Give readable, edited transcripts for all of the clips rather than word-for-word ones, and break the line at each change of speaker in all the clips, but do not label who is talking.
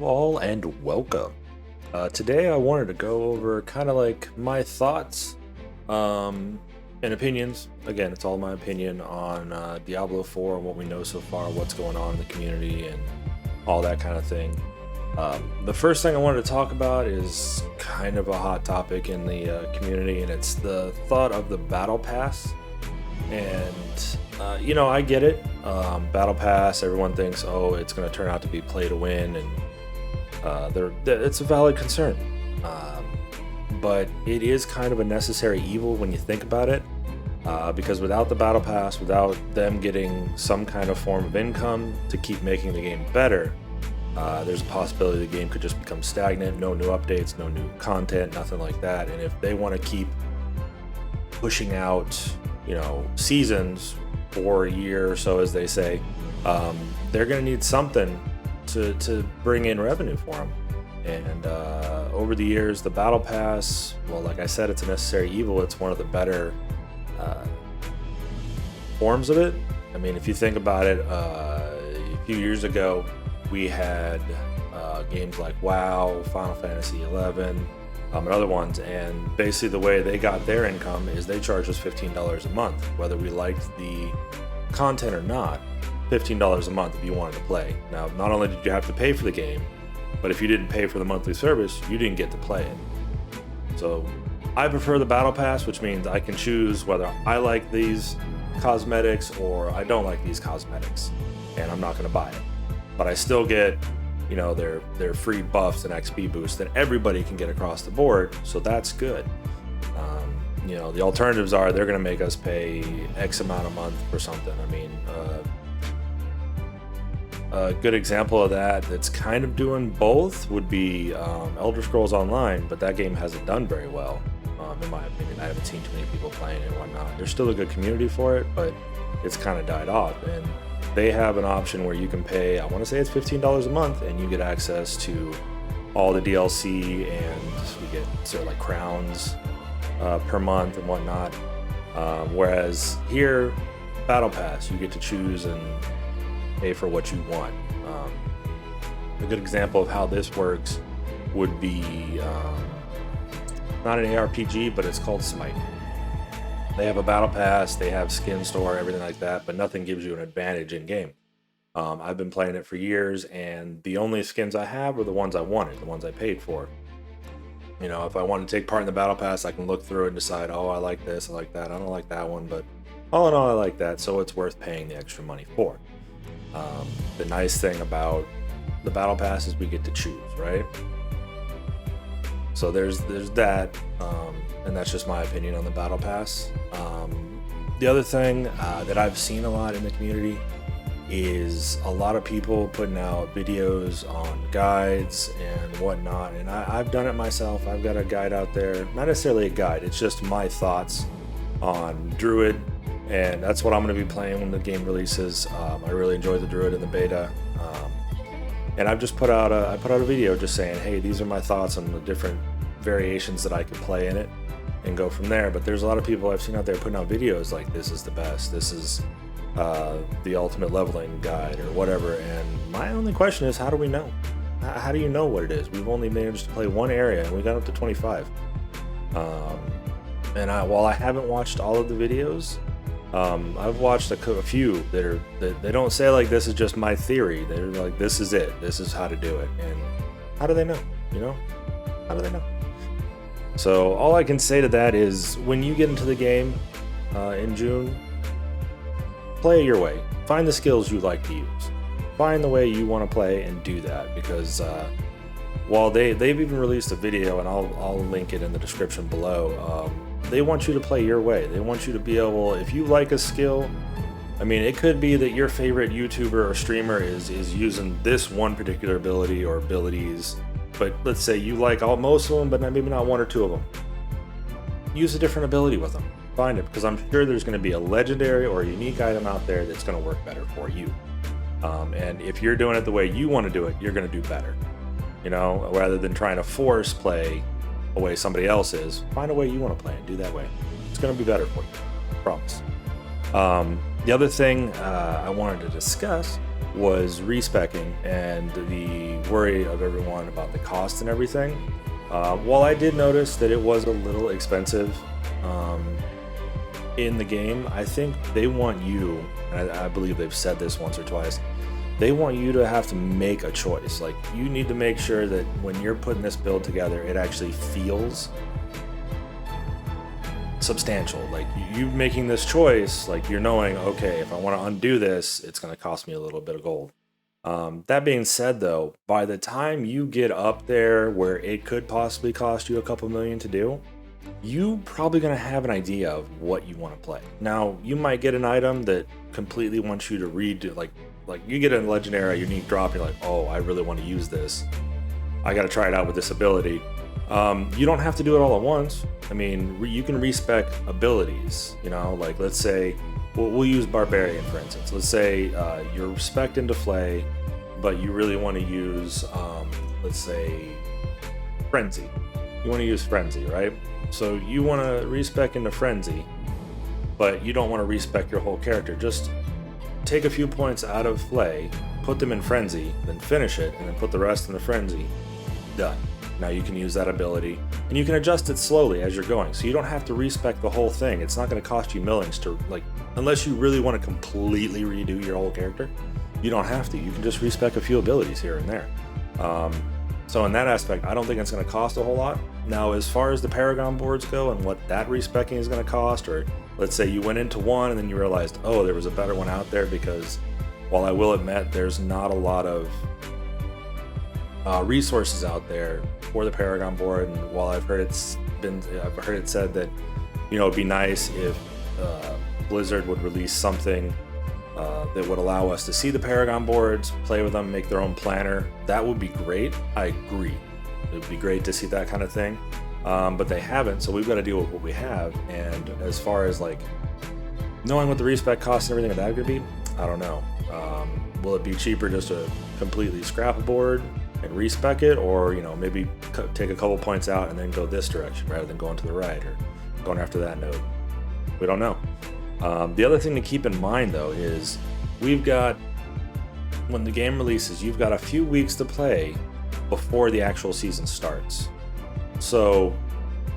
all, and welcome. Today I wanted to go over kind of like my thoughts and opinions. Again, it's all my opinion on Diablo 4 and what we know so far, what's going on in the community, and all that kind of thing. The first thing I wanted to talk about is kind of a hot topic in the community, and it's the thought of the Battle Pass. And I get it. Battle Pass, everyone thinks, oh, it's going to turn out to be play to win, and it's a valid concern. But it is kind of a necessary evil when you think about it, because without the Battle Pass, without them getting some kind of form of income to keep making the game better, there's a possibility the game could just become stagnant, no new updates, no new content, nothing like that. And if they want to keep pushing out seasons for a year or so, as they say, they're going to need something to bring in revenue for them. And over the years, the Battle Pass, well, like I said, it's a necessary evil. It's one of the better forms of it. I mean, if you think about it, a few years ago, we had games like WoW, Final Fantasy 11, and other ones, and basically the way they got their income is they charged us $15 a month, whether we liked the content or not. $15 a month if you wanted to play. Now, not only did you have to pay for the game, but if you didn't pay for the monthly service, you didn't get to play it. So I prefer the Battle Pass, which means I can choose whether I like these cosmetics or I don't like these cosmetics, and I'm not going to buy it. But I still get their free buffs and XP boosts that everybody can get across the board, so that's good. The alternatives are they're going to make us pay X amount a month for something. I mean, a good example of that that's kind of doing both would be Elder Scrolls Online, but that game hasn't done very well, in my opinion. I haven't seen too many people playing it and whatnot. There's still a good community for it, but it's kind of died off, and they have an option where you can pay, I want to say it's $15 a month, and you get access to all the DLC, and you get sort of like crowns per month and whatnot. Whereas here, Battle Pass, you get to choose and pay for what you want. A good example of how this works would be not an ARPG, but it's called Smite. They have a Battle Pass, they have skin store, everything like that, but nothing gives you an advantage in game. I've been playing it for years, and the only skins I have are the ones I wanted, the ones I paid for. If I want to take part in the Battle Pass, I can look through it and decide, oh, I like this, I like that, I don't like that one, but all in all, I like that, so it's worth paying the extra money for. The nice thing about the Battle Pass is we get to choose, right? So there's that, and that's just my opinion on the Battle Pass. The other thing that I've seen a lot in the community is a lot of people putting out videos on guides and whatnot, and I've done it myself. I've got a guide out there, not necessarily a guide, it's just my thoughts on Druid, and that's what I'm going to be playing when the game releases. I really enjoy the Druid in the beta, and I've just put out a video just saying, hey, these are my thoughts on the different variations that I could play in it, and go from there. But there's a lot of people I've seen out there putting out videos like, this is the best, this is the ultimate leveling guide or whatever, and my only question is, how do we know? How do you know what it is? We've only managed to play one area and we got up to 25. And while I haven't watched all of the videos, I've watched a few that they don't say like, this is just my theory. They're like, this is it, this is how to do it. And how do they know? How do they know? So all I can say to that is, when you get into the game in June, play your way. Find the skills you like to use. Find the way you want to play and do that, because while they've even released a video, and I'll link it in the description below, they want you to play your way. They want you to be able, if you like a skill, I mean, it could be that your favorite YouTuber or streamer is using this one particular ability or abilities, but let's say you like most of them, but maybe not one or two of them. Use a different ability with them. Find it, because I'm sure there's going to be a legendary or a unique item out there that's going to work better for you. And if you're doing it the way you want to do it, you're going to do better. Rather than trying to force play a way somebody else is, find a way you want to play and do that way. It's going to be better for you. I promise. The other thing I wanted to discuss was respecking and the worry of everyone about the cost and everything. While I did notice that it was a little expensive in the game, I think they want you, and I believe they've said this once or twice, they want you to have to make a choice. Like, you need to make sure that when you're putting this build together, it actually feels substantial. Like, you making this choice, like you're knowing, okay, if I want to undo this, it's going to cost me a little bit of gold. That being said, though, by the time you get up there where it could possibly cost you a couple million to do, you probably going to have an idea of what you want to play. Now, you might get an item that completely wants you to redo, like you get a legendary unique drop, you're like, oh, I really want to use this. I got to try it out with this ability. You don't have to do it all at once. I mean, you can respec abilities, you know, like let's say, we'll use Barbarian for instance. Let's say you're spec'd into Flay, but you really want to use, let's say, Frenzy. You want to use Frenzy, right? So you want to respec into Frenzy, but you don't want to respec your whole character. Just take a few points out of Flay, put them in Frenzy, then finish it, and then put the rest in the Frenzy. Done. Now you can use that ability, and you can adjust it slowly as you're going, so you don't have to respec the whole thing. It's not going to cost you millions to, like, unless you really want to completely redo your whole character, you don't have to. You can just respec a few abilities here and there. So in that aspect, I don't think it's going to cost a whole lot. Now, as far as the Paragon boards go and what that respecking is going to cost, or let's say you went into one and then you realized, oh, there was a better one out there, because while I will admit there's not a lot of resources out there for the Paragon board, and while I've heard it said that, you know, it'd be nice if Blizzard would release something that would allow us to see the Paragon boards, play with them, make their own planner. That would be great. I agree. It would be great to see that kind of thing. But they haven't, so we've got to deal with what we have. And as far as like knowing what the respec costs and everything of that could be, I don't know. Will it be cheaper just to completely scrap a board and respec it, or, you know, maybe take a couple points out and then go this direction rather than going to the right or going after that node? We don't know. The other thing to keep in mind, though, is we've got, when the game releases, you've got a few weeks to play before the actual season starts. So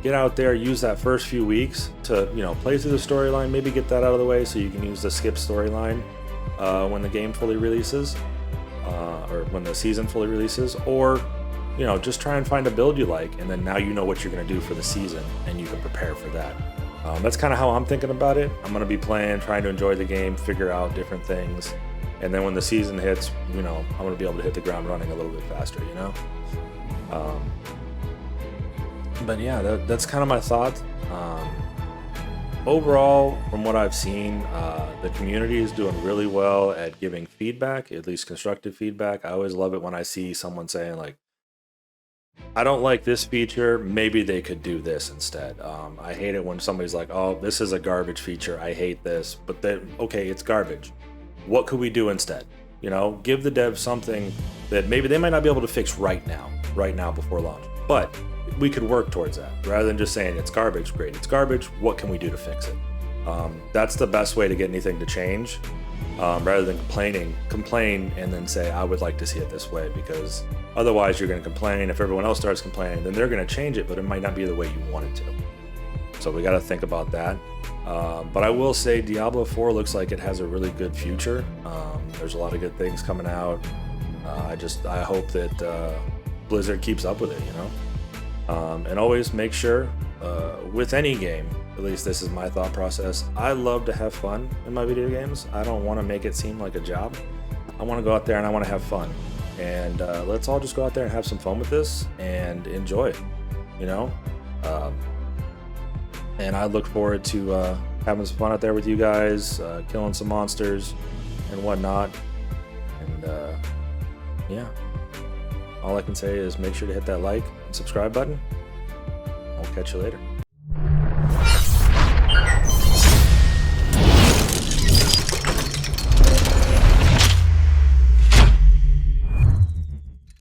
get out there, use that first few weeks to, you know, play through the storyline, maybe get that out of the way so you can use the skip storyline when the game fully releases, or when the season fully releases, or, you know, just try and find a build you like, and then now you know what you're going to do for the season and you can prepare for that. That's kind of how I'm thinking about it. I'm going to be playing, trying to enjoy the game, figure out different things, and then when the season hits, you know, I'm going to be able to hit the ground running a little bit faster, you know? But yeah, that's kind of my thought. Overall, from what I've seen, the community is doing really well at giving feedback, at least constructive feedback. I always love it when I see someone saying, like, I don't like this feature, maybe they could do this instead. I hate it when somebody's like, oh, this is a garbage feature, I hate this. But then, okay, it's garbage. What could we do instead? You know, give the devs something that maybe they might not be able to fix right now before launch. But we could work towards that. Rather than just saying it's garbage, great, it's garbage, what can we do to fix it? That's the best way to get anything to change. Rather than complain and then say, I would like to see it this way, because otherwise you're going to complain. If everyone else starts complaining, then they're going to change it, but it might not be the way you want it to. So we got to think about that. But I will say Diablo 4 looks like it has a really good future. There's a lot of good things coming out. I hope that Blizzard keeps up with it, you know? And always make sure, with any game, at least this is my thought process, I love to have fun in my video games. I don't want to make it seem like a job. I want to go out there and I want to have fun. And let's all just go out there and have some fun with this and enjoy it, you know? And I look forward to having some fun out there with you guys, killing some monsters and whatnot. And yeah, all I can say is make sure to hit that like and subscribe button. I'll catch you later.